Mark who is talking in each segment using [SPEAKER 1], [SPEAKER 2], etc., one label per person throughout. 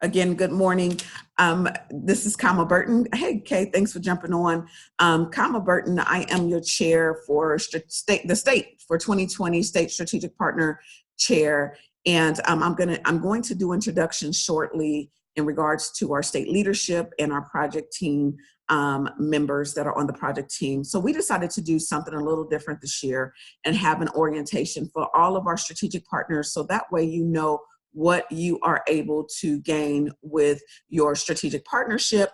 [SPEAKER 1] Again, good morning. This is Kama Burton. Hey, Kay, thanks for jumping on. Kama Burton, I am your chair for the state for 2020 State Strategic Partner Chair, and I'm going to do introductions shortly in regards to our state leadership and our project team members that are on the project team. So we decided to do something a little different this year and have an orientation for all of our strategic partners, so that way you know what you are able to gain with your strategic partnership,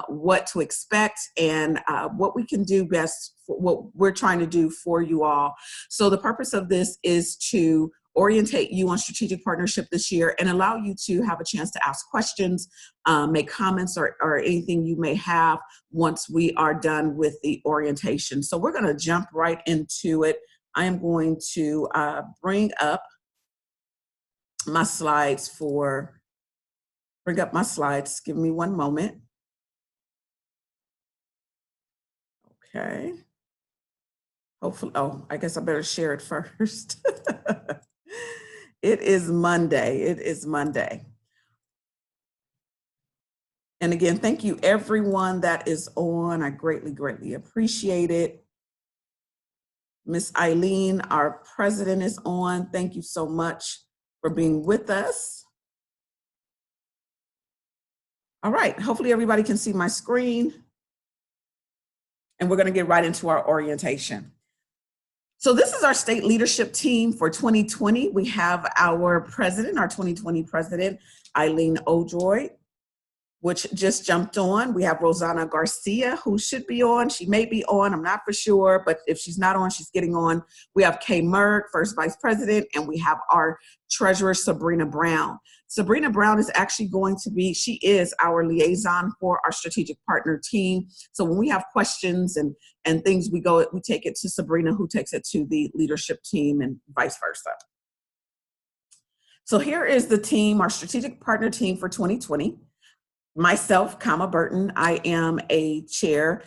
[SPEAKER 1] what to expect, and what we can do best for what we're trying to do for you all. So the purpose of this is to orientate you on strategic partnership this year and allow you to have a chance to ask questions, make comments, or anything you may have once we are done with the orientation. So we're going to jump right into it. I am going to bring up my slides bring up my slides. Give me one moment. Okay. Hopefully, oh, I guess I better share it first. It is Monday. It is Monday. And again, thank you everyone that is on. I greatly, greatly appreciate it. Miss Eileen, our president, is on. Thank you so much for being with us. All right, hopefully everybody can see my screen. And we're gonna get right into our orientation. So this is our state leadership team for 2020. We have our president, our 2020 president, Eileen Ojoy, which just jumped on. We have Rosanna Garcia, who should be on. She may be on, I'm not for sure, but if she's not on, she's getting on. We have Kay Merg, first vice president, and we have our treasurer, Sabrina Brown. Sabrina Brown is actually she is our liaison for our strategic partner team. So when we have questions and things, we take it to Sabrina, who takes it to the leadership team, and vice versa. So here is the team, our strategic partner team for 2020. Myself, Kama Burton, I am the chair,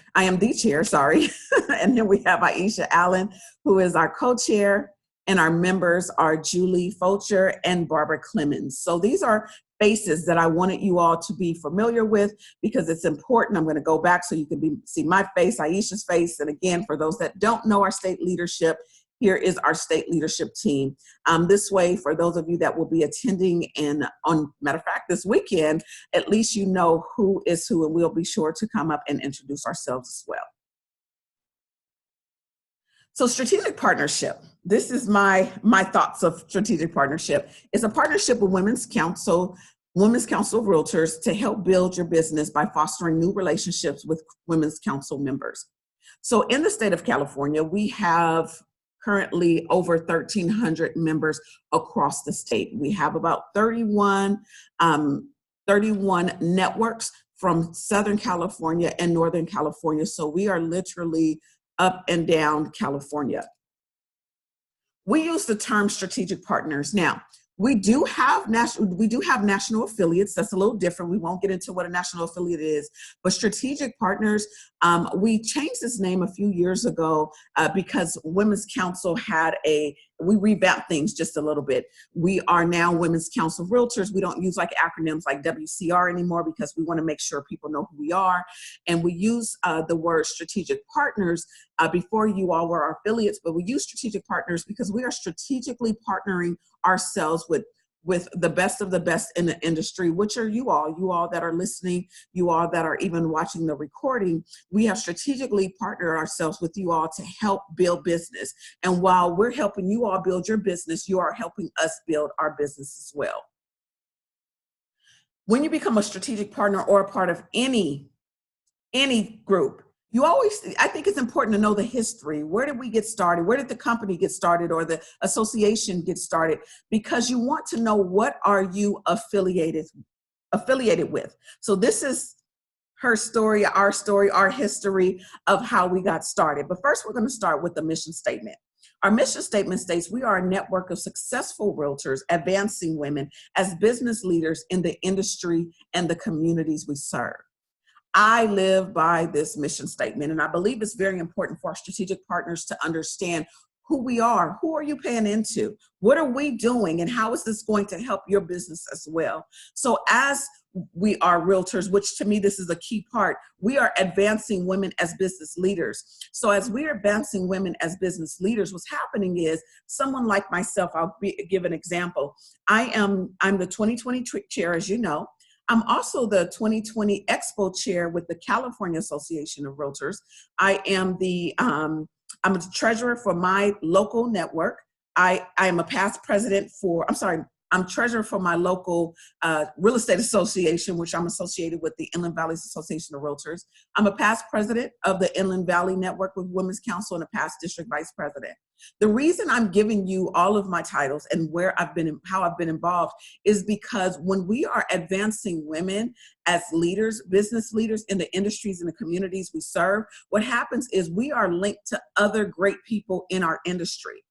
[SPEAKER 1] sorry. And then we have Aisha Allen, who is our co-chair, and our members are Julie Fulcher and Barbara Clemens. So these are faces that I wanted you all to be familiar with because it's important. I'm gonna go back so you can see my face, Aisha's face, and again, for those that don't know our state leadership, here is our state leadership team. This way, for those of you that will be attending matter of fact, this weekend, at least you know who is who, and we'll be sure to come up and introduce ourselves as well. So strategic partnership, this is my thoughts of strategic partnership. It's a partnership with Women's Council of Realtors to help build your business by fostering new relationships with Women's Council members. So in the state of California, we have currently over 1,300 members across the state. We have about 31 networks from Southern California and Northern California. So we are literally up and down California. We use the term strategic partners. Now, we do have national affiliates. That's a little different. We won't get into what a national affiliate is, but strategic partners, we changed this name a few years ago because Women's Council we revamped things just a little bit. We are now Women's Council of Realtors. We don't use acronyms like WCR anymore because we want to make sure people know who we are. And we use the word strategic partners. Before, you all were our affiliates, but we use strategic partners because we are strategically partnering ourselves with the best of the best in the industry, which are you all that are listening, you all that are even watching the recording. We have strategically partnered ourselves with you all to help build business. And while we're helping you all build your business, you are helping us build our business as well. When you become a strategic partner or a part of any group, I think it's important to know the history. Where did we get started? Where did the company get started or the association get started? Because you want to know what are you affiliated with. So this is her story, our history of how we got started. But first, we're going to start with the mission statement. Our mission statement states we are a network of successful realtors advancing women as business leaders in the industry and the communities we serve. I live by this mission statement, and I believe it's very important for our strategic partners to understand who we are. Who are you paying into? What are we doing? And how is this going to help your business as well? So as we are realtors, which to me, this is a key part, we are advancing women as business leaders. So as we are advancing women as business leaders, what's happening is someone like myself, give an example. I'm the 2020 chair, as you know. I'm also the 2020 Expo chair with the California Association of Realtors. I am I'm a treasurer for my local network. I am a past president for, I'm treasurer for my local real estate association, which I'm associated with the Inland Valleys Association of Realtors. I'm a past president of the Inland Valley Network with Women's Council and a past district vice president. The reason I'm giving you all of my titles and where I've been, how I've been involved is because when we are advancing women as leaders, business leaders in the industries and the communities we serve, what happens is we are linked to other great people in our industry.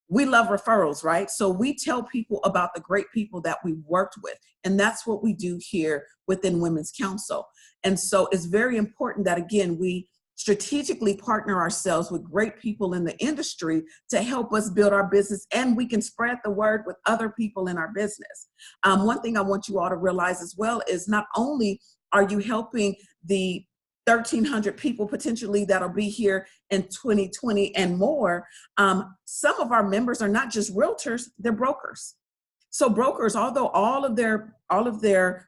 [SPEAKER 1] We love referrals, right? So we tell people about the great people that we've worked with. And that's what we do here within Women's Council. And so it's very important that, again, we strategically partner ourselves with great people in the industry to help us build our business, and we can spread the word with other people in our business. One thing I want you all to realize as well is not only are you helping the 1,300 people potentially that'll be here in 2020 and more, some of our members are not just realtors, they're brokers. So brokers, although all of their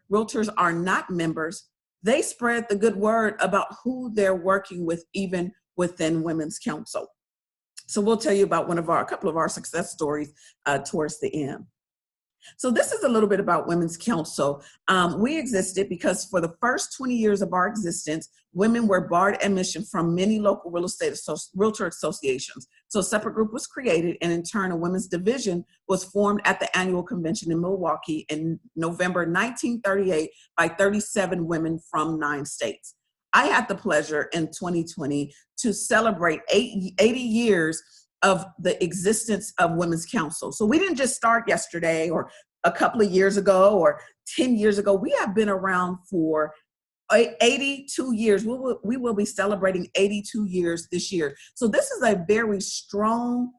[SPEAKER 1] realtors are not members, they spread the good word about who they're working with, even within Women's Council. So we'll tell you about a couple of our success stories towards the end. So this is a little bit about Women's Council. We existed because for the first 20 years of our existence, women were barred admission from many local realtor associations. So a separate group was created, and in turn, a women's division was formed at the annual convention in Milwaukee in November 1938 by 37 women from 9 states. I had the pleasure in 2020 to celebrate 80 years of the existence of Women's Council. So we didn't just start yesterday or a couple of years ago or 10 years ago. We have been around for 82 years. We will be celebrating 82 years this year. So this is a very strong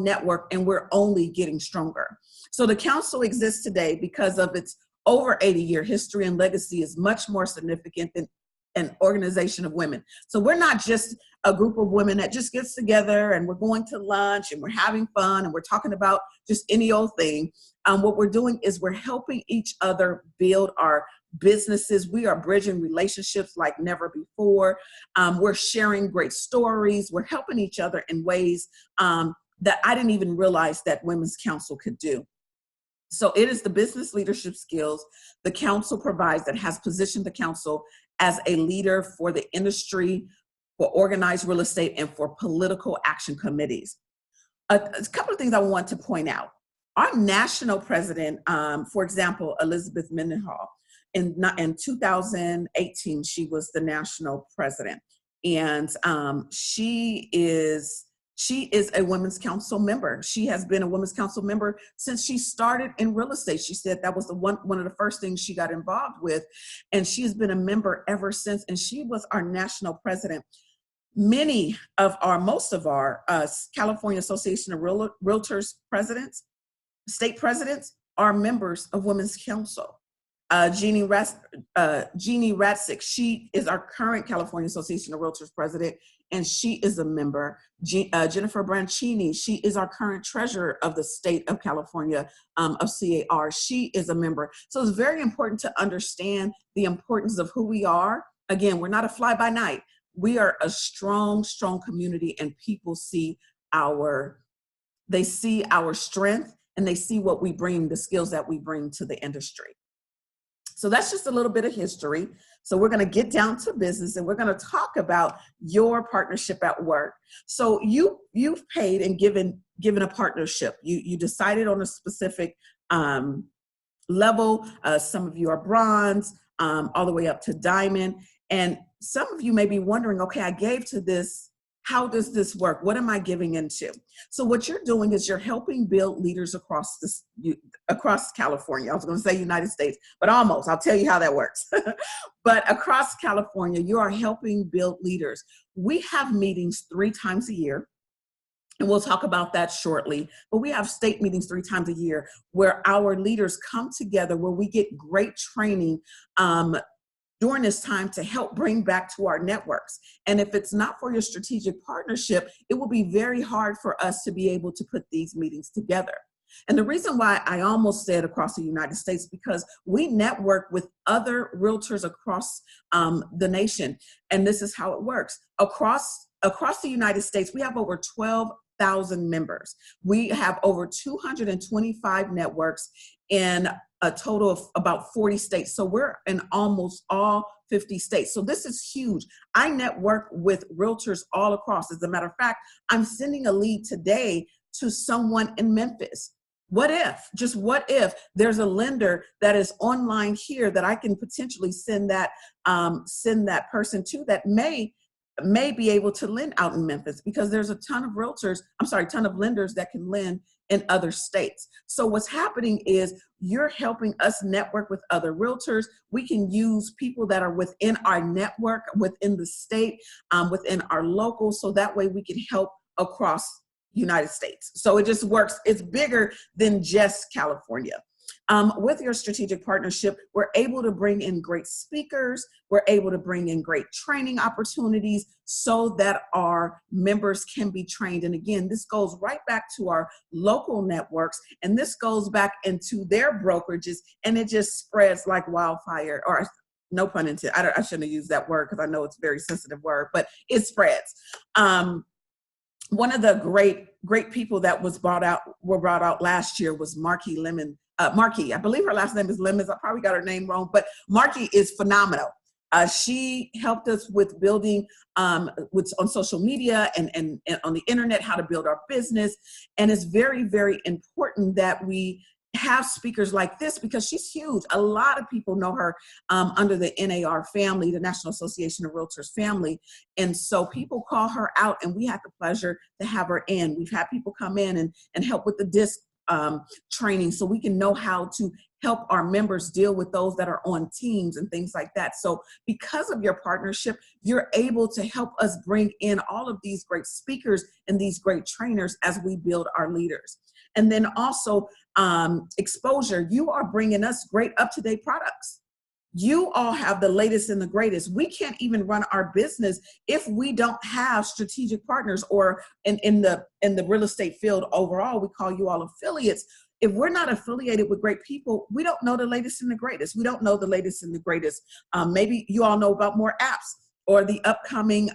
[SPEAKER 1] network, and we're only getting stronger. So the council exists today because of its over 80-year history and legacy is much more significant than an organization of women. So we're not just a group of women that just gets together and we're going to lunch and we're having fun and we're talking about just any old thing. What we're doing is we're helping each other build our businesses. We are bridging relationships like never before. We're sharing great stories. We're helping each other in ways that I didn't even realize that Women's Council could do. So it is the business leadership skills the council provides that has positioned the council as a leader for the industry, for organized real estate, and for political action committees. A couple of things I want to point out. Our national president, for example, Elizabeth Mendenhall, in 2018, she was the national president. And she is a Women's Council member. She has been a Women's Council member since she started in real estate. She said that was one of the first things she got involved with, and she's been a member ever since, and she was our national president. Most of our California Association of Realtors presidents, state presidents, are members of Women's Council. Jeannie Ratzik, she is our current California Association of Realtors president, and she is a member. Jennifer Branchini, she is our current treasurer of the state of California of CAR. She is a member. So it's very important to understand the importance of who we are. Again, we're not a fly-by-night. We are a strong community, and people see our strength, and they see what we bring, the skills that we bring to the industry. So that's just a little bit of history. So we're going to get down to business, and we're going to talk about your partnership at work. So you've paid and given a partnership. You decided on a specific level. Some of you are bronze, all the way up to diamond. And some of you may be wondering, okay, I gave to this. How does this work? What am I giving into? So what you're doing is you're helping build leaders across California. I was going to say United States, but almost. I'll tell you how that works. But across California, you are helping build leaders. We have meetings 3 times a year. And we'll talk about that shortly. But we have state meetings 3 times a year where our leaders come together, where we get great training during this time to help bring back to our networks. And if it's not for your strategic partnership, it will be very hard for us to be able to put these meetings together. And the reason why I almost said across the United States, because we network with other realtors across the nation. And this is how it works. Across the United States, we have over 12,000 members. We have over 225 networks in a total of about 40 states. So we're in almost all 50 states. So this is huge. I network with realtors all across. As a matter of fact, I'm sending a lead today to someone in Memphis. What if, just what if there's a lender that is online here that I can potentially send that person to, that may be able to lend out in Memphis, because there's a ton of lenders that can lend in other states. So what's happening is you're helping us network with other realtors. We can use people that are within our network, within the state, within our local, so that way we can help across United States. So it just works. It's bigger than just California. With your strategic partnership, we're able to bring in great speakers. We're able to bring in great training opportunities so that our members can be trained. And again, this goes right back to our local networks, and this goes back into their brokerages, and it just spreads like wildfire, or no pun intended. I shouldn't have used that word because I know it's a very sensitive word, but it spreads. One of the great people that were brought out last year was Marquis Lemon. Marquis, I believe her last name is Lemons. I probably got her name wrong, but Marquis is phenomenal. She helped us with building on social media and on the internet, how to build our business. And it's very, very important that we have speakers like this, because she's huge. A lot of people know her under the NAR family, the National Association of Realtors family. And so people call her out, and we had the pleasure to have her in. We've had people come in and help with the DISC training, so we can know how to help our members deal with those that are on teams and things like that. So because of your partnership, you're able to help us bring in all of these great speakers and these great trainers as we build our leaders. And then also exposure. You are bringing us great up-to-date products. You all have the latest and the greatest. We can't even run our business if we don't have strategic partners, or in the real estate field overall, we call you all affiliates. If we're not affiliated with great people, we don't know the latest and the greatest. We don't know the latest and the greatest. Maybe you all know about more apps, or the upcoming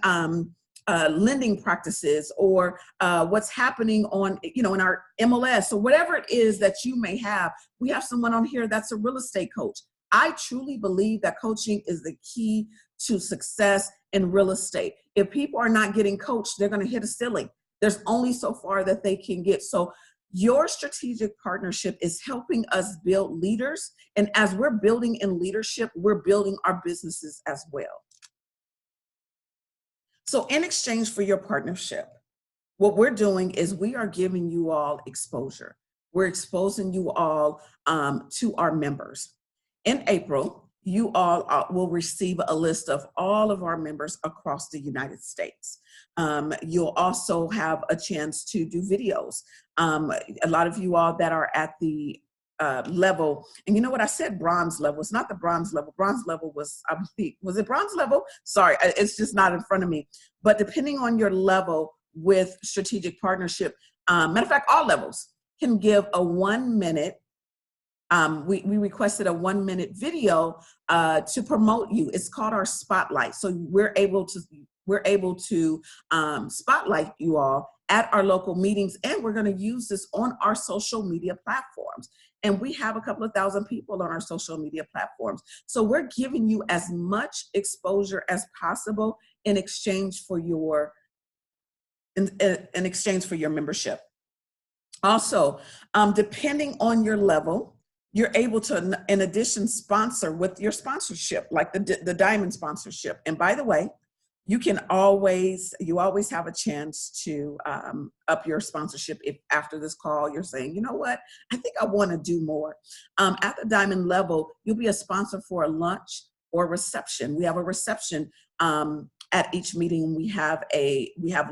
[SPEAKER 1] lending practices, or what's happening on, in our MLS, or whatever it is that you may have. We have someone on here that's a real estate coach. I truly believe that coaching is the key to success in real estate. If people are not getting coached, they're going to hit a ceiling. There's only so far that they can get. So your strategic partnership is helping us build leaders. And as we're building in leadership, we're building our businesses as well. So in exchange for your partnership, what we're doing is we are giving you all exposure. We're exposing you all to our members. In April, you all will receive a list of all of our members across the United States. You'll also have a chance to do videos. A lot of you all that are at the level, and you know what, I said bronze level. It's not the bronze level. Bronze level was, I believe, was it bronze level? Sorry, it's just not in front of me. But depending on your level with strategic partnership, matter of fact, all levels can give a 1 minute. We requested a 1 minute video to promote you. It's called our spotlight. So we're able to spotlight you all at our local meetings, and we're going to use this on our social media platforms. And we have a couple of thousand people on our social media platforms. So we're giving you as much exposure as possible in exchange for your membership. Also, depending on your level, you're able to, in addition, sponsor with your sponsorship, like the Diamond sponsorship. And by the way, you always have a chance to up your sponsorship if after this call you're saying, you know what, I think I want to do more. At the Diamond level, you'll be a sponsor for a lunch or reception. We have a reception at each meeting we have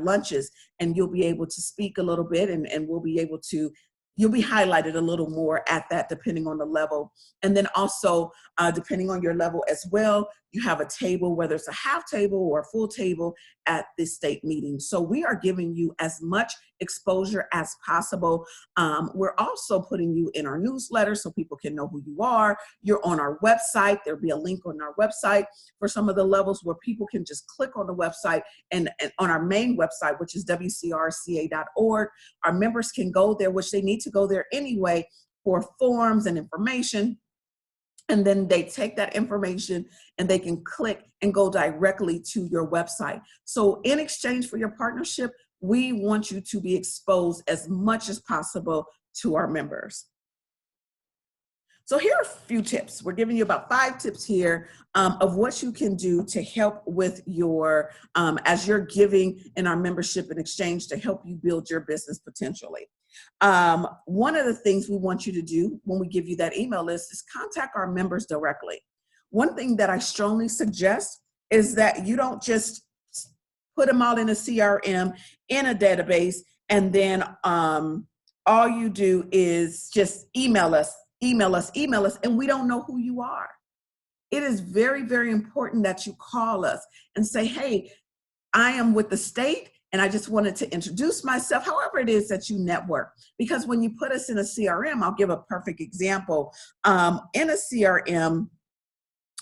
[SPEAKER 1] lunches, and you'll be able to speak a little bit, and we'll be able to, you'll be highlighted a little more at that, depending on the level. And then also, depending on your level as well, you have a table, whether it's a half table or a full table at this state meeting. So we are giving you as much exposure as possible. We're also putting you in our newsletter so people can know who you are. You're on our website. There'll be a link on our website for some of the levels where people can just click on the website, and on our main website, which is wcrca.org. Our members can go there, which they need to go there anyway, for forms and information. And then they take that information and they can click and go directly to your website. So in exchange for your partnership, we want you to be exposed as much as possible to our members. So here are a few tips. We're giving you about 5 tips here of what you can do to help with your, as you're giving in our membership in exchange to help you build your business potentially. One of the things we want you to do when we give you that email list is contact our members directly. One thing that I strongly suggest is that you don't just put them all in a CRM, in a database, and then all you do is just email us, and we don't know who you are. It is very, very important that you call us and say, hey, I am with the state, and I just wanted to introduce myself, however it is that you network. Because when you put us in a CRM, I'll give a perfect example. In a CRM,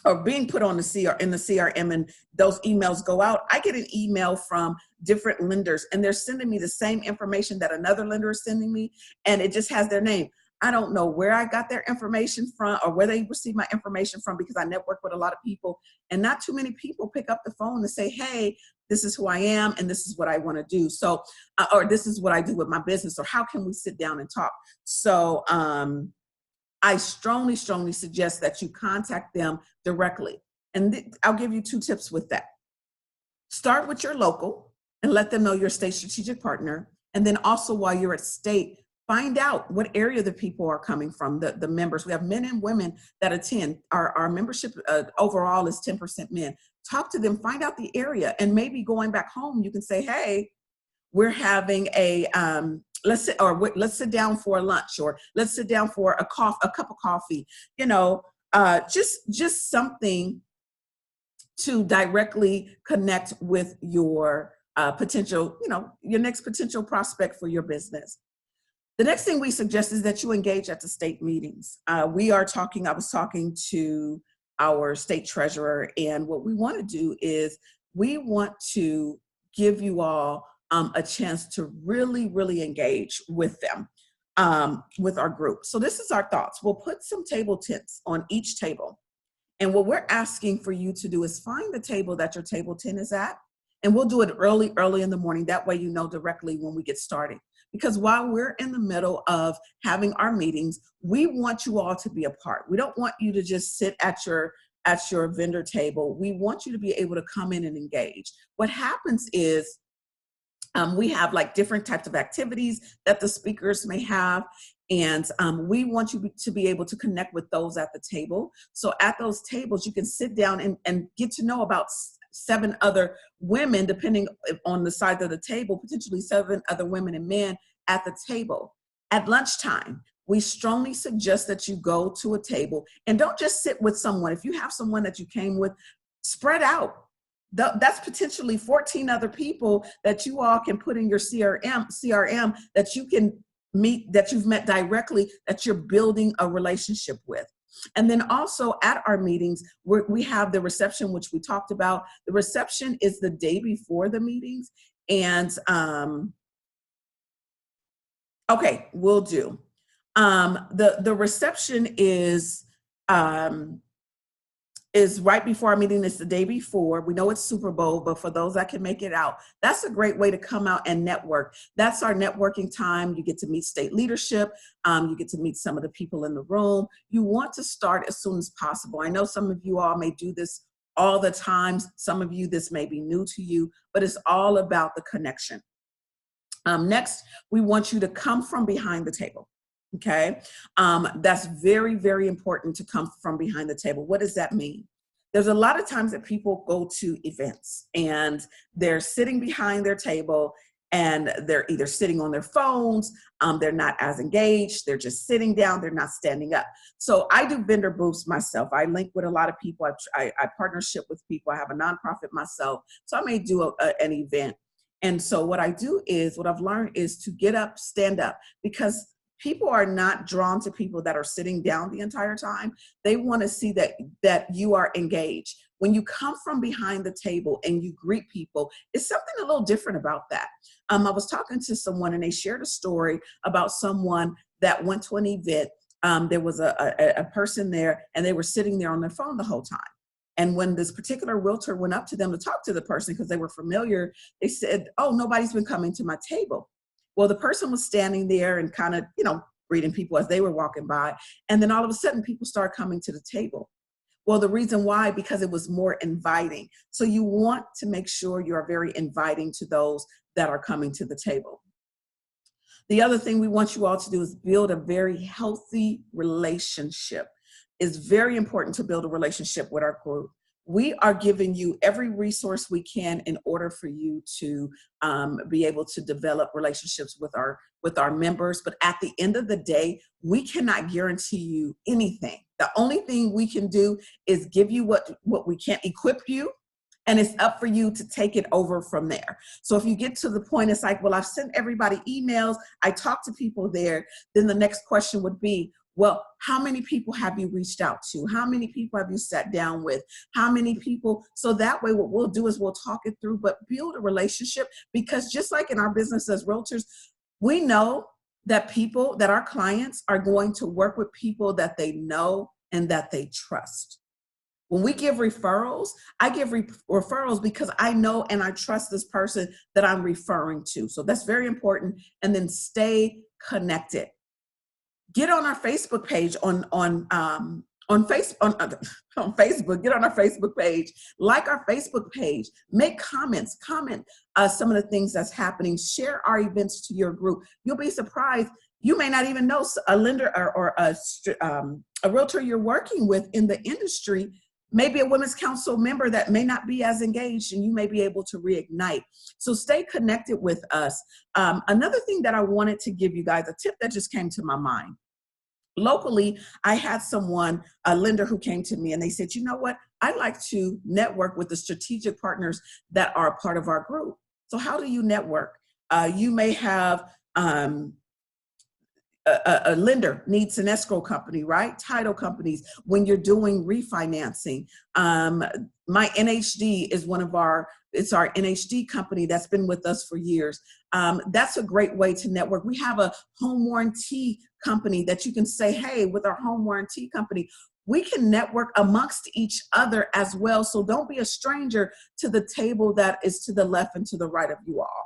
[SPEAKER 1] or being put on in the CRM, and those emails go out, I get an email from different lenders, and they're sending me the same information that another lender is sending me, and it just has their name. I don't know where I got their information from or where they received my information from, because I network with a lot of people, and not too many people pick up the phone and say, hey, this is who I am and this is what I want to do. So, or this is what I do with my business, or how can we sit down and talk? So I strongly suggest that you contact them directly. And I'll give you 2 tips with that. Start with your local and let them know you're a state strategic partner. And then also, while you're at state, find out what area the people are coming from, the members. We have men and women that attend. Our membership overall is 10% men. Talk to them, find out the area, and maybe going back home, you can say, hey, we're having a, let's sit down for a lunch, or let's sit down for a cup of coffee, just something to directly connect with your potential, your next potential prospect for your business. The next thing we suggest is that you engage at the state meetings. I was talking to our state treasurer, and what we want to do is we want to give you all a chance to really, really engage with them, with our group. So this is our thoughts. We'll put some table tents on each table. And what we're asking for you to do is find the table that your table tent is at. And we'll do it early in the morning. That way you know directly when we get started. Because while we're in the middle of having our meetings, we want you all to be a part. We don't want you to just sit at your vendor table. We want you to be able to come in and engage. What happens is we have like different types of activities that the speakers may have. And we want you to be able to connect with those at the table. So at those tables, you can sit down and get to know about 7 other women, depending on the size of the table, potentially 7 other women and men at the table. At lunchtime, we strongly suggest that you go to a table and don't just sit with someone. If you have someone that you came with, spread out. That's potentially 14 other people that you all can put in your CRM that you can meet, that you've met directly, that you're building a relationship with. And then also at our meetings, we have the reception, which we talked about. The reception is the day before the meetings. And okay, we'll do. The reception is right before our meeting. It's the day before. We know it's Super Bowl, but for those that can make it out, that's a great way to come out and network. That's our networking time. You get to meet state leadership. You get to meet some of the people in the room. You want to start as soon as possible. I know some of you all may do this all the time. Some of you, this may be new to you, but it's all about the connection. Next, we want you to come from behind the table. Okay, that's very, very important to come from behind the table. What does that mean? There's a lot of times that people go to events and they're sitting behind their table and they're either sitting on their phones, they're not as engaged, they're just sitting down, they're not standing up. So I do vendor booths myself. I link with a lot of people. I partnership with people. I have a nonprofit myself. So I may do an event. And so what I do is, what I've learned is to get up, stand up, because people are not drawn to people that are sitting down the entire time. They want to see that you are engaged. When you come from behind the table and you greet people, it's something a little different about that. I was talking to someone and they shared a story about someone that went to an event. There was a person there and they were sitting there on their phone the whole time. And when this particular realtor went up to them to talk to the person, because they were familiar, they said, "Oh, nobody's been coming to my table." Well, the person was standing there and kind of, greeting people as they were walking by. And then all of a sudden, people started coming to the table. Well, the reason why, because it was more inviting. So you want to make sure you are very inviting to those that are coming to the table. The other thing we want you all to do is build a very healthy relationship. It's very important to build a relationship with our group. We are giving you every resource we can in order for you to be able to develop relationships with our members. But at the end of the day, we cannot guarantee you anything. The only thing we can do is give you what we can't equip you. And it's up for you to take it over from there. So if you get to the point, it's like, well, I've sent everybody emails, I talked to people there, then the next question would be, well, how many people have you reached out to? How many people have you sat down with? How many people? So that way what we'll do is we'll talk it through, but build a relationship, because just like in our business as realtors, we know that our clients are going to work with people that they know and that they trust. When we give referrals, I give referrals because I know and I trust this person that I'm referring to. So that's very important. And then stay connected. Get on our Facebook page on Facebook. Get on our Facebook page, like our Facebook page, make comment some of the things that's happening. Share our events to your group. You'll be surprised. You may not even know a lender or a realtor you're working with in the industry, maybe a women's council member that may not be as engaged, and you may be able to reignite. So stay connected with us. Another thing that I wanted to give you guys, a tip that just came to my mind. Locally, I had a lender who came to me and they said, you know what? I'd like to network with the strategic partners that are a part of our group. So how do you network? You may have a lender needs an escrow company, right? Title companies, when you're doing refinancing. My NHD is it's our NHD company that's been with us for years. That's a great way to network. We have a home warranty company that you can say, hey, with our home warranty company, we can network amongst each other as well. So don't be a stranger to the table that is to the left and to the right of you all.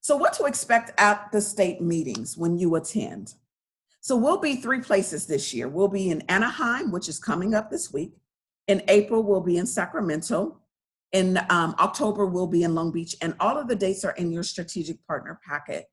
[SPEAKER 1] So what to expect at the state meetings when you attend? So we'll be 3 places this year. We'll be in Anaheim, which is coming up this week. In April, we'll be in Sacramento. In October, we'll be in Long Beach. And all of the dates are in your strategic partner packet.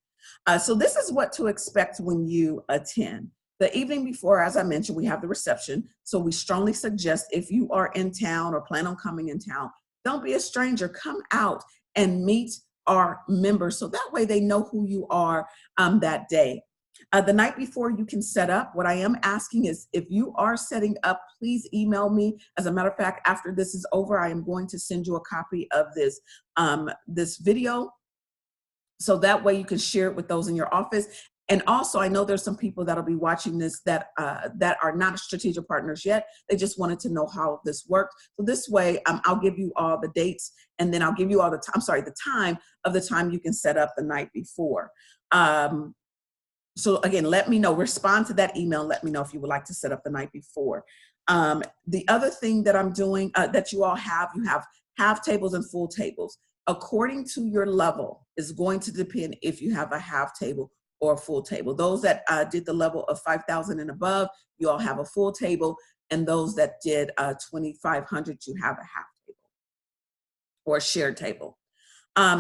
[SPEAKER 1] So this is what to expect when you attend. The evening before, as I mentioned, we have the reception. So we strongly suggest, if you are in town or plan on coming in town, don't be a stranger. Come out and meet our members, so that way they know who you are that day. The night before, you can set up. What I am asking is, if you are setting up, please email me. As a matter of fact, after this is over, I am going to send you a copy of this video, so that way you can share it with those in your office. And also, I know there's some people that'll be watching this that are not strategic partners yet. They just wanted to know how this worked. So this way, I'll give you all the dates, and then I'll give you all the time of the time you can set up the night before. So again, let me know. Respond to that email. Let me know if you would like to set up the night before. The other thing that I'm doing, that you all have, you have half tables and full tables. According to your level, is going to depend if you have a half table or a full table. Those that did the level of 5,000 and above, you all have a full table, and those that did 2,500, you have a half table or a shared table.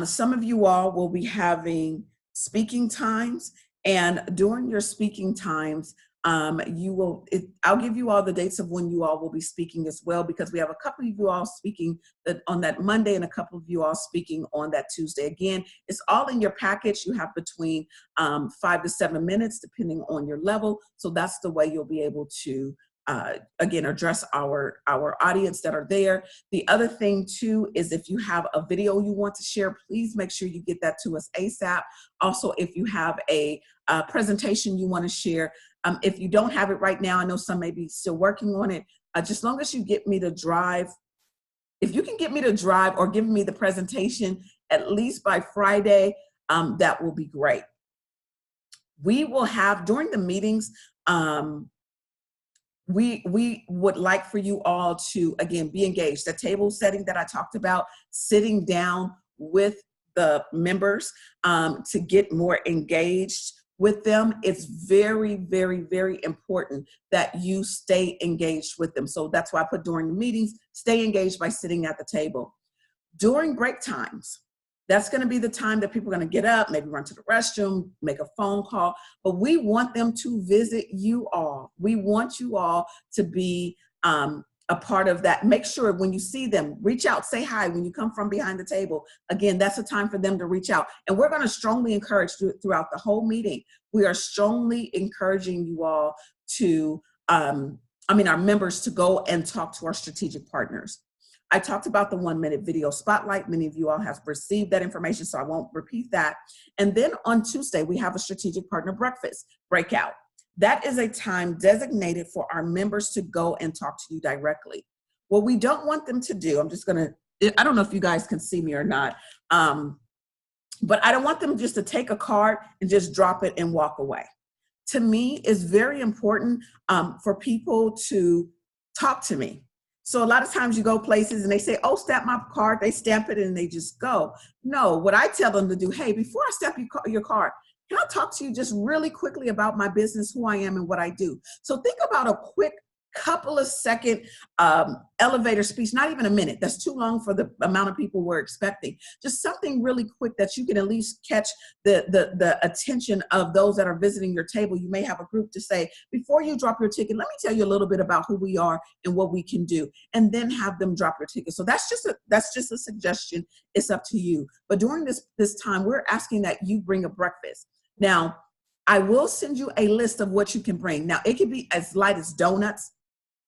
[SPEAKER 1] Some of you all will be having speaking times, and during your speaking times, I'll give you all the dates of when you all will be speaking as well, because we have a couple of you all speaking on that Monday and a couple of you all speaking on that Tuesday. Again, it's all in your package. You have between 5 to 7 minutes, depending on your level. So that's the way you'll be able to again, address our audience that are there. The other thing too is if you have a video you want to share, please make sure you get that to us ASAP. Also, if you have a presentation you want to share, if you don't have it right now, I know some may be still working on it, just as long as you get me the drive. If you can get me the drive or give me the presentation at least by Friday, that will be great. We will have, during the meetings, we would like for you all to, again, be engaged. The table setting that I talked about, sitting down with the members to get more engaged with them. It's very, very, very important that you stay engaged with them. So that's why I put during the meetings, stay engaged by sitting at the table. During break times, that's going to be the time that people are going to get up, maybe run to the restroom, make a phone call, but we want them to visit you all. We want you all to be a part of that. Make sure when you see them, reach out, say hi when you come from behind the table. Again, that's a time for them to reach out. And we're going to strongly encourage throughout the whole meeting. We are strongly encouraging you all to, our members to go and talk to our strategic partners. I talked about the 1-minute video spotlight. Many of you all have received that information, so I won't repeat that. And then on Tuesday, we have a strategic partner breakfast breakout. That is a time designated for our members to go and talk to you directly. What we don't want them to do, I don't know if you guys can see me or not, but I don't want them just to take a card and just drop it and walk away. To me, it's very important for people to talk to me. So a lot of times you go places and they say, oh, stamp my card, they stamp it and they just go. No, what I tell them to do, hey, before I stamp your card, can I talk to you just really quickly about my business, who I am and what I do? So think about a quick couple of second elevator speech, not even a minute. That's too long for the amount of people we're expecting. Just something really quick that you can at least catch the attention of those that are visiting your table. You may have a group to say, before you drop your ticket, let me tell you a little bit about who we are and what we can do, and then have them drop your ticket. So that's just a suggestion. It's up to you. But during this time, we're asking that you bring a breakfast. Now, I will send you a list of what you can bring. Now, it can be as light as donuts.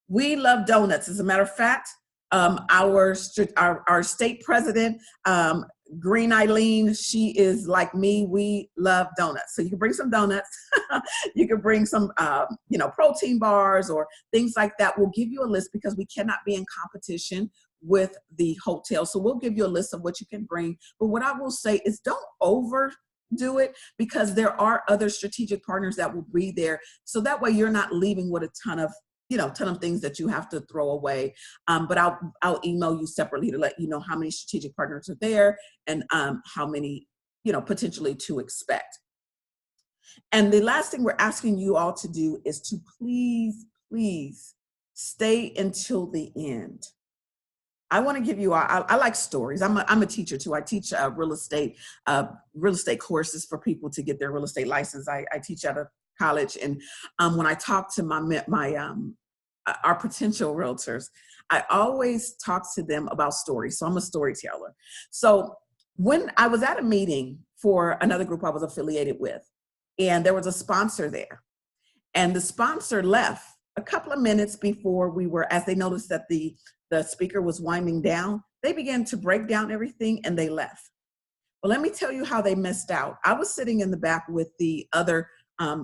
[SPEAKER 1] We love donuts. As a matter of fact, our state president, Green Eileen, she is like me. We love donuts. So you can bring some donuts. You can bring some, protein bars or things like that. We'll give you a list because we cannot be in competition with the hotel. So we'll give you a list of what you can bring. But what I will say is don't overdo it, because there are other strategic partners that will be there. So that way you're not leaving with a ton of things that you have to throw away. But I'll email you separately to let you know how many strategic partners are there and how many, potentially to expect. And the last thing we're asking you all to do is to please stay until the end. I want to give you, I like stories. I'm a teacher too. I teach real estate courses for people to get their real estate license. I teach at a college, and when I talk to our potential realtors, I always talk to them about stories. So I'm a storyteller. So when I was at a meeting for another group I was affiliated with, and there was a sponsor there, and the sponsor left a couple of minutes before as they noticed that the speaker was winding down, they began to break down everything and they left. Well, let me tell you how they missed out. I was sitting in the back with the other,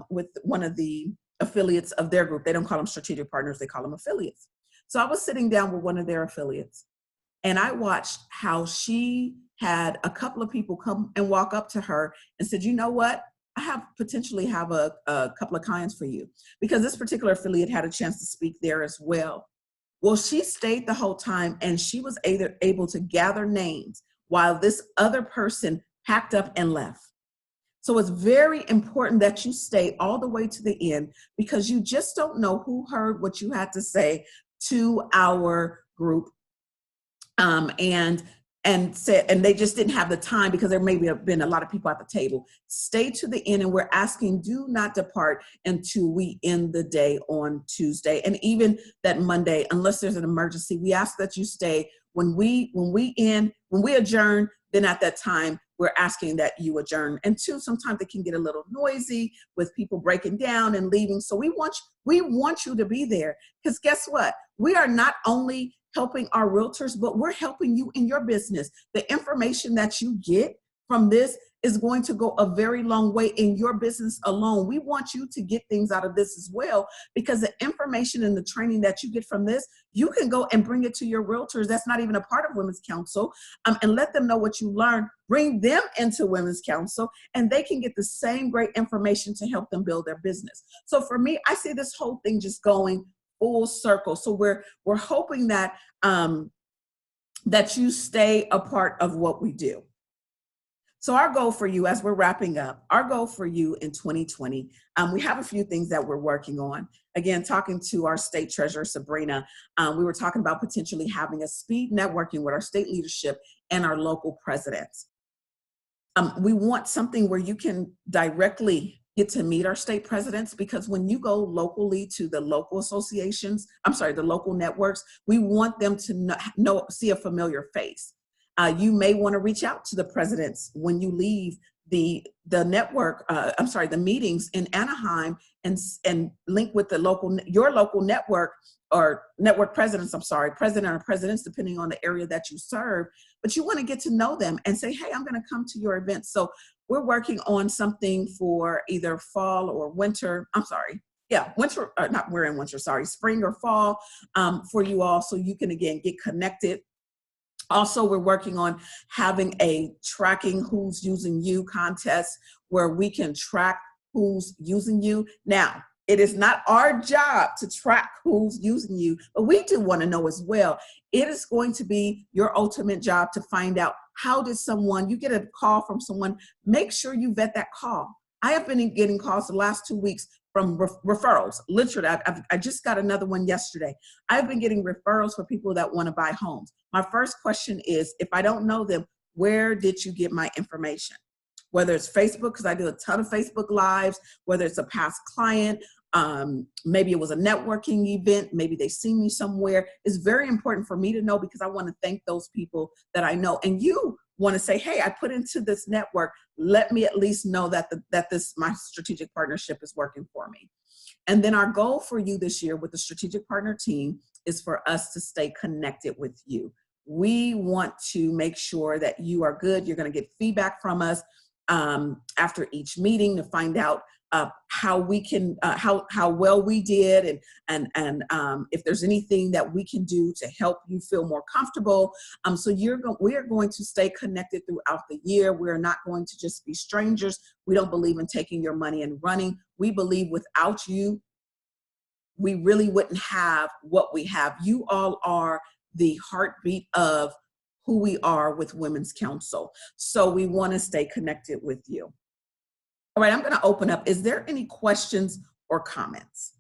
[SPEAKER 1] with one of the affiliates of their group. They don't call them strategic partners, they call them affiliates. So I was sitting down with one of their affiliates, and I watched how she had a couple of people come and walk up to her and said, you know what? I potentially have a couple of clients for you, because this particular affiliate had a chance to speak there as well. Well, she stayed the whole time, and she was able to gather names while this other person packed up and left. So it's very important that you stay all the way to the end, because you just don't know who heard what you had to say to our group. And and said, and they just didn't have the time because there may have been a lot of people at the table. Stay to the end, and we're asking, do not depart until we end the day on Tuesday, and even that Monday, unless there's an emergency. We ask that you stay. When we adjourn, then at that time we're asking that you adjourn. And two, sometimes it can get a little noisy with people breaking down and leaving. So we want you to be there, because guess what? We are not only helping our realtors, but we're helping you in your business. The information that you get from this is going to go a very long way in your business alone. We want you to get things out of this as well, because the information and the training that you get from this, you can go and bring it to your realtors that's not even a part of Women's Council, and let them know what you learned. Bring them into Women's Council, and they can get the same great information to help them build their business. So for me, I see this whole thing just going full circle. So we're hoping that that you stay a part of what we do. So our goal for you, as we're wrapping up, our goal for you in 2020, we have a few things that we're working on. Again, talking to our state treasurer, Sabrina, we were talking about potentially having a speed networking with our state leadership and our local presidents. We want something where you can directly get to meet our state presidents, because when you go locally to the local associations, the local networks, we want them to see a familiar face. You may want to reach out to the presidents when you leave the network, the meetings in Anaheim, and link with your local network, or network presidents, president or presidents, depending on the area that you serve. But you want to get to know them and say, hey, I'm going to come to your event. So we're working on something for either fall or winter. Spring or fall, for you all, so you can, again, get connected. Also, we're working on having a tracking who's using you contest, where we can track who's using you. Now, it is not our job to track who's using you, but we do want to know as well. It is going to be your ultimate job to find out, how did you get a call from someone, make sure you vet that call. I have been getting calls the last 2 weeks from referrals. Literally, I just got another one yesterday. I've been getting referrals for people that want to buy homes. My first question is, if I don't know them, where did you get my information? Whether it's Facebook, because I do a ton of Facebook Lives, whether it's a past client, maybe it was a networking event, maybe they see me somewhere. It's very important for me to know, because I want to thank those people that I know. And you want to say, hey, I put into this network, let me at least know that my strategic partnership is working for me. And then our goal for you this year with the strategic partner team is for us to stay connected with you. We want to make sure that you are good. You're going to get feedback from us after each meeting to find out how we can, how well we did, and if there's anything that we can do to help you feel more comfortable. So we are going to stay connected throughout the year. We're not going to just be strangers. We don't believe in taking your money and running. We believe without you, we really wouldn't have what we have. You all are the heartbeat of who we are with Women's Council. So we want to stay connected with you. All right, I'm going to open up. Is there any questions or comments?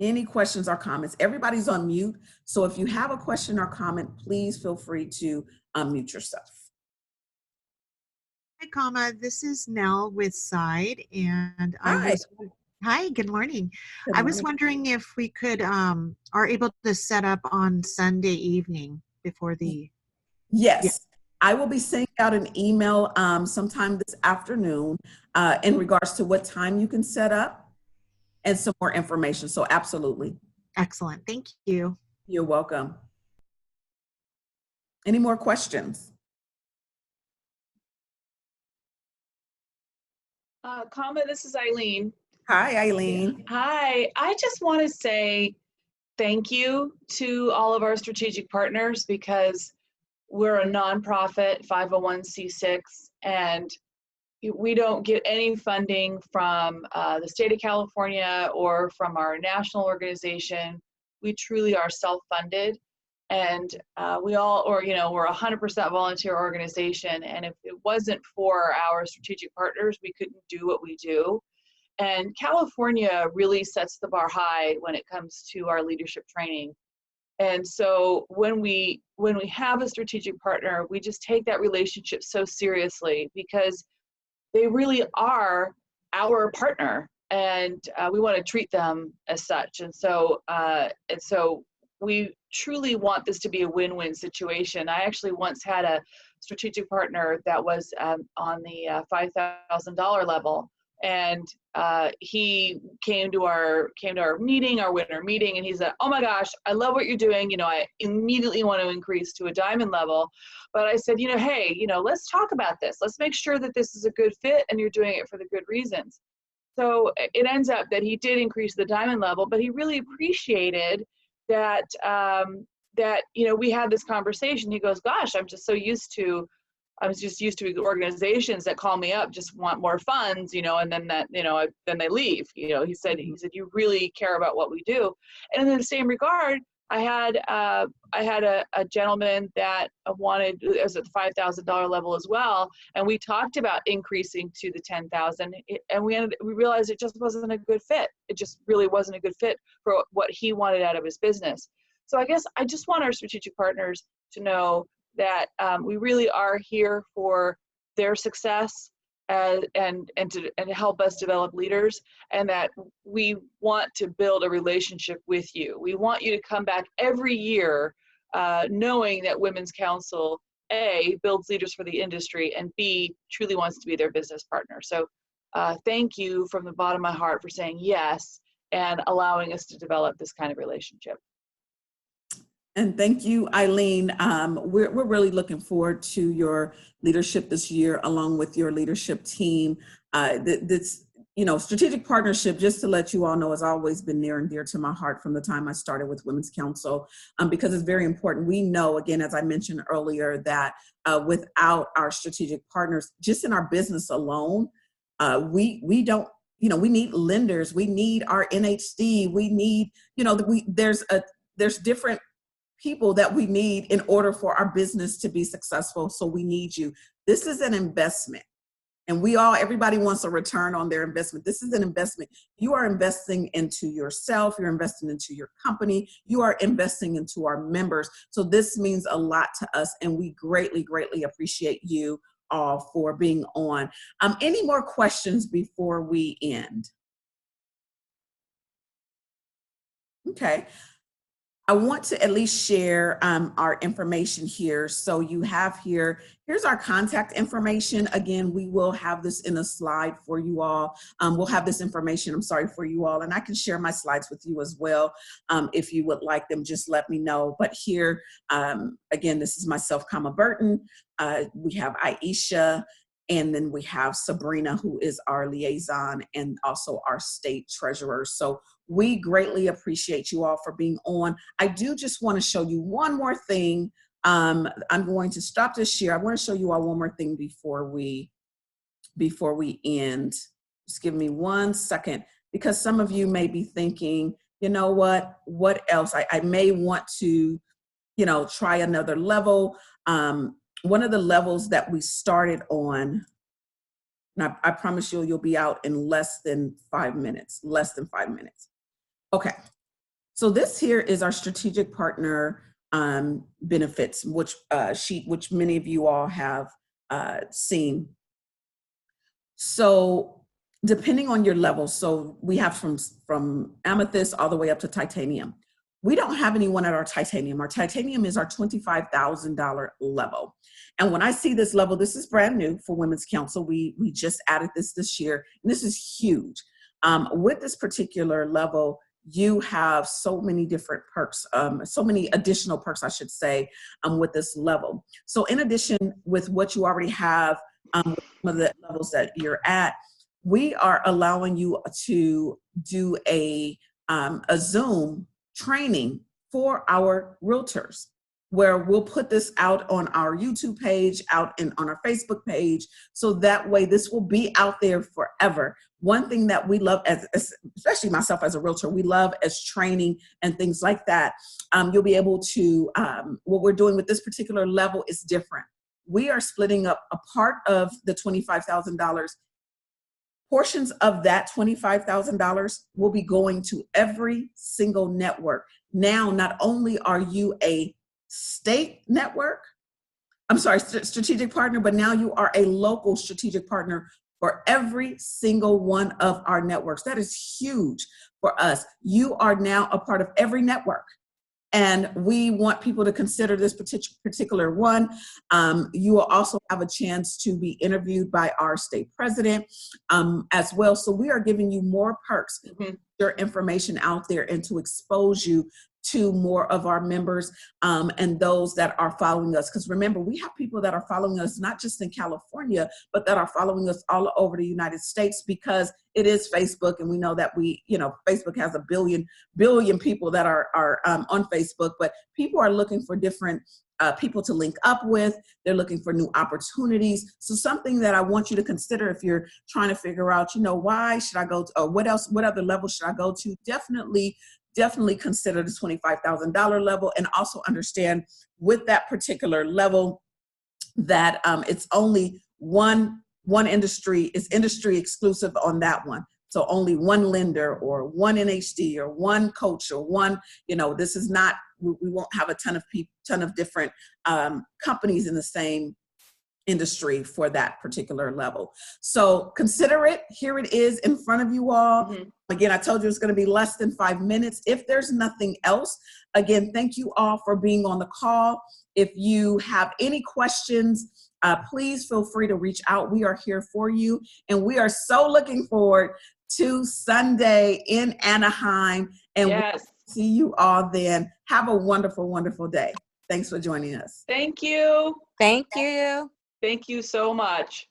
[SPEAKER 1] Any questions or comments? Everybody's on mute. So if you have a question or comment, please feel free to unmute yourself.
[SPEAKER 2] Hi, Kama. This is Nell with Side, and hi, good morning. I was wondering if we could are able to set up on Sunday evening before the.
[SPEAKER 1] Yes. Yeah. I will be sending out an email sometime this afternoon in regards to what time you can set up and some more information. So absolutely.
[SPEAKER 2] Excellent. Thank you.
[SPEAKER 1] You're welcome. Any more questions?
[SPEAKER 3] Kama, this is Eileen.
[SPEAKER 1] Hi, Eileen.
[SPEAKER 3] Hi. I just want to say thank you to all of our strategic partners, because we're a nonprofit 501c6, and we don't get any funding from the state of California or from our national organization. We truly are self-funded, and we're a 100% volunteer organization. And if it wasn't for our strategic partners, we couldn't do what we do. And California really sets the bar high when it comes to our leadership training. And so when we have a strategic partner, we just take that relationship so seriously because they really are our partner, and we want to treat them as such. And so we truly want this to be a win-win situation. I actually once had a strategic partner that was on the $5,000 level, and he came to our meeting, our winter meeting, and he said, "Oh my gosh, I love what you're doing. You know, I immediately want to increase to a diamond level." But I said, hey, let's talk about this. Let's make sure that this is a good fit and you're doing it for the good reasons. So it ends up that he did increase the diamond level, but he really appreciated that we had this conversation. He goes, "Gosh, I'm just used to organizations that call me up, just want more funds, and then then they leave." He said, "You really care about what we do." And in the same regard, I had a gentleman that was at the $5,000 level as well, and we talked about increasing to the 10,000, and we realized it just wasn't a good fit. It just really wasn't a good fit for what he wanted out of his business. So I guess I just want our strategic partners to know that we really are here for their success and to help us develop leaders, and that we want to build a relationship with you. We want you to come back every year knowing that Women's Council, A, builds leaders for the industry, and B, truly wants to be their business partner. So thank you from the bottom of my heart for saying yes and allowing us to develop this kind of relationship.
[SPEAKER 1] And thank you, Eileen. We're really looking forward to your leadership this year, along with your leadership team. This, strategic partnership, just to let you all know, has always been near and dear to my heart from the time I started with Women's Council, because it's very important. We know, again, as I mentioned earlier, that without our strategic partners, just in our business alone, we don't. We need lenders. We need our NHD. We need, there's different people that we need in order for our business to be successful. So we need you. This is an investment, and everybody wants a return on their investment. This is an investment. You are investing into yourself. You're investing into your company. You are investing into our members. So this means a lot to us, and we greatly, greatly appreciate you all for being on. Any more questions before we end? Okay. I want to at least share our information here. So you have here's our contact information. Again, we will have this in a slide for you all. We'll have this information, for you all. And I can share my slides with you as well. If you would like them, just let me know. But here, again, this is myself, Kama Burton. We have Aisha, and then we have Sabrina, who is our liaison and also our state treasurer. So we greatly appreciate you all for being on. I do just want to show you one more thing. I'm going to stop this share. I want to show you all one more thing before we end. Just give me 1 second, because some of you may be thinking, what else? I may want to, try another level. One of the levels that we started on, and I promise you'll be out in less than 5 minutes. Okay, so this here is our strategic partner benefits, sheet, which many of you all have seen. So depending on your level, so we have from amethyst all the way up to titanium. We don't have anyone at our titanium. Our titanium is our $25,000 level. And when I see this level, this is brand new for Women's Council. We just added this year, and this is huge. With this particular level, you have so many different perks, so many additional perks, I should say, with this level. So in addition with what you already have, some of the levels that you're at, we are allowing you to do a Zoom training for our realtors, where we'll put this out on our YouTube page, on our Facebook page, so that way this will be out there forever. One thing that we love, especially myself as a realtor, we love as training and things like that. You'll be able to, what we're doing with this particular level is different. We are splitting up a part of the $25,000 portions of that $25,000 will be going to every single network. Now, not only are you a state network, strategic partner, but now you are a local strategic partner for every single one of our networks. That is huge for us. You are now a part of every network. And we want people to consider this particular one. You will also have a chance to be interviewed by our state president as well. So we are giving you more perks, your information out there, and to expose you to more of our members and those that are following us. Because remember, we have people that are following us not just in California, but that are following us all over the United States, because it is Facebook. And we know that Facebook has a billion people that are on Facebook, but people are looking for different people to link up with. They're looking for new opportunities. So something that I want you to consider if you're trying to figure out, why should I go to, or what other level should I go to? Definitely consider the $25,000 level, and also understand with that particular level that it's only one industry, is industry exclusive on that one. So only one lender or one NHD or one coach or one, this is not, we won't have a ton of different companies in the same industry for that particular level. So consider it. Here it is in front of you all. Again, I told you it's going to be less than 5 minutes. If there's nothing else, again, thank you all for being on the call. If you have any questions, please feel free to reach out. We are here for you. And we are so looking forward to Sunday in Anaheim. And
[SPEAKER 3] yes,
[SPEAKER 1] we'll see you all then. Have a wonderful, wonderful day. Thanks for joining us.
[SPEAKER 3] Thank you.
[SPEAKER 4] Thank you.
[SPEAKER 3] Thank you so much.